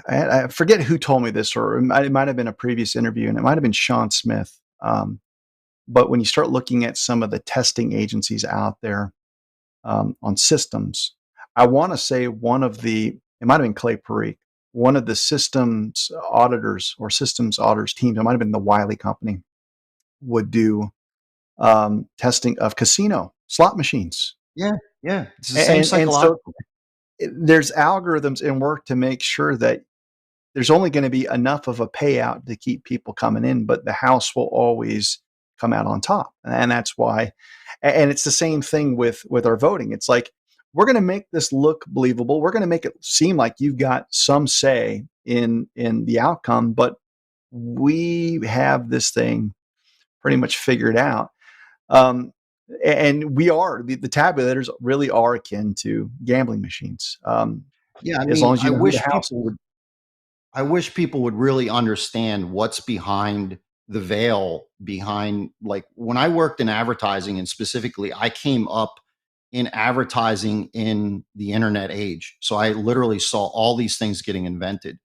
I forget who told me this, or it might have been a previous interview, and it might have been Sean Smith. But when you start looking at some of the testing agencies out there on systems, I want to say it might have been Clay Parikh, one of the systems auditors teams, it might have been the Wiley Company, would do testing of casino slot machines. Yeah, yeah, it's the same And so psychological. there's algorithms in work to make sure that there's only going to be enough of a payout to keep people coming in, but the house will always come out on top. And that's why, and it's the same thing with our voting. It's like, we're going to make this look believable. We're going to make it seem like you've got some say in the outcome, but we have this thing pretty much figured out. Um, and the tabulators really are akin to gambling machines. Yeah, I As long mean, as you know who the house is. I wish people would really understand what's behind the veil behind, like, when I worked in advertising, and specifically I came up in advertising in the internet age. So I literally saw all these things getting invented.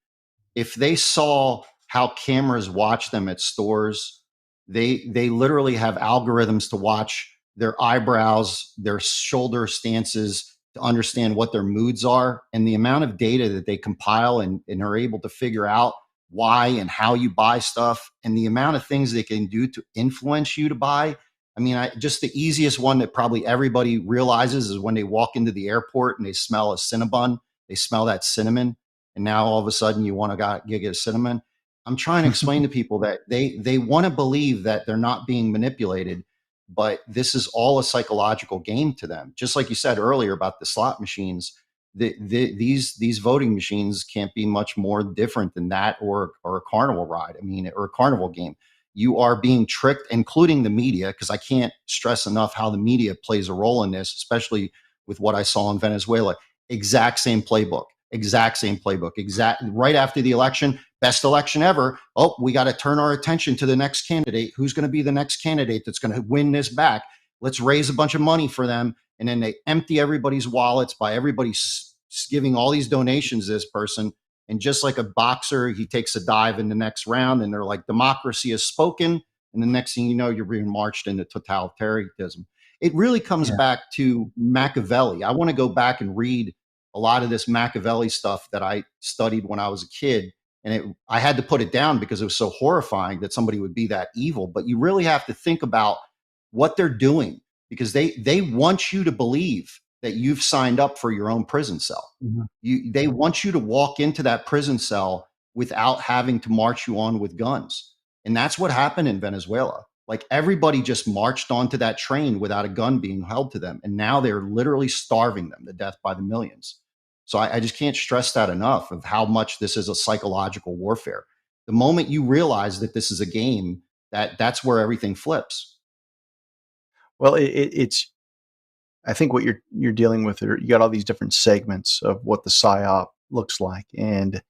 If they saw how cameras watch them at stores, they literally have algorithms to watch their eyebrows, their shoulder stances, to understand what their moods are, and the amount of data that they compile and are able to figure out why and how you buy stuff, and the amount of things they can do to influence you to buy. I mean, just the easiest one that probably everybody realizes is when they walk into the airport and they smell a Cinnabon, they smell that cinnamon, and now all of a sudden you want to get a cinnamon. I'm trying to explain to people that they want to believe that they're not being manipulated, but this is all a psychological game to them. Just like you said earlier about the slot machines, these voting machines can't be much more different than that, or a carnival ride. I mean, or a carnival game. You are being tricked, including the media, because I can't stress enough how the media plays a role in this, especially with what I saw in Venezuela. Exact same playbook. Exact same playbook. Exact right after the election, best election ever. Oh, we got to turn our attention to the next candidate. Who's going to be the next candidate that's going to win this back? Let's raise a bunch of money for them. And then they empty everybody's wallets by everybody giving all these donations to this person. And just like a boxer, he takes a dive in the next round, and they're like, democracy has spoken. And the next thing you know, you're being marched into totalitarianism. It really comes Yeah. back to Machiavelli. I want to go back and read a lot of this Machiavelli stuff that I studied when I was a kid. And I had to put it down because it was so horrifying that somebody would be that evil. But you really have to think about what they're doing, because they want you to believe that you've signed up for your own prison cell. Mhm. They want you to walk into that prison cell without having to march you on with guns. And that's what happened in Venezuela. Like, everybody just marched onto that train without a gun being held to them. And now they're literally starving them to death by the millions. So I just can't stress that enough, of how much this is a psychological warfare. The moment you realize that this is a game, that's where everything flips. Well, it's I think what you're dealing with, you got all these different segments of what the psyop looks like, and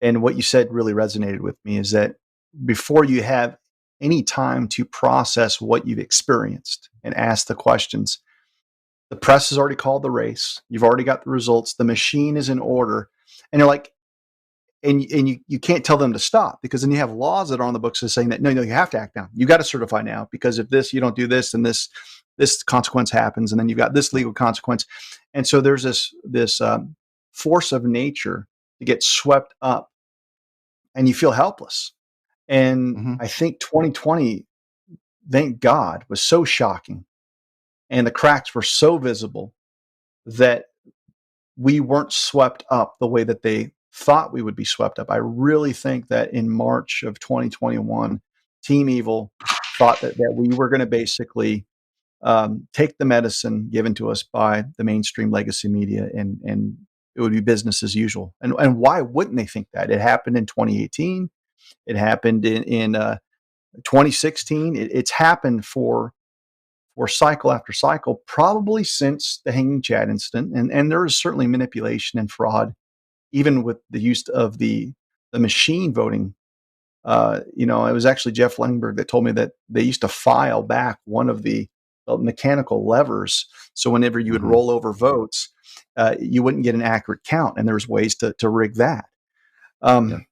what you said really resonated with me is that before you have any time to process what you've experienced and ask the questions, the press has already called the race. You've already got the results. The machine is in order, and you're like, and you can't tell them to stop, because then you have laws that are on the books that saying that no, you have to act now. You got to certify now, because if this you don't do this, then this consequence happens, and then you've got this legal consequence. And so there's this force of nature to get swept up, and you feel helpless. And Mm-hmm. I think 2020, thank God, was so shocking, and the cracks were so visible that we weren't swept up the way that they thought we would be swept up. I really think that in March of 2021, Team Evil thought that we were going to basically take the medicine given to us by the mainstream legacy media, and it would be business as usual. And why wouldn't they think that? It happened in 2018. It happened in 2016. It's happened for cycle after cycle, probably since the Hanging Chad incident. And there is certainly manipulation and fraud, even with the use of the machine voting. It was actually Jeff Lengberg that told me that they used to file back one of the mechanical levers. So whenever you would Mm-hmm. roll over votes, you wouldn't get an accurate count. And there's ways to rig that. Um, Yeah.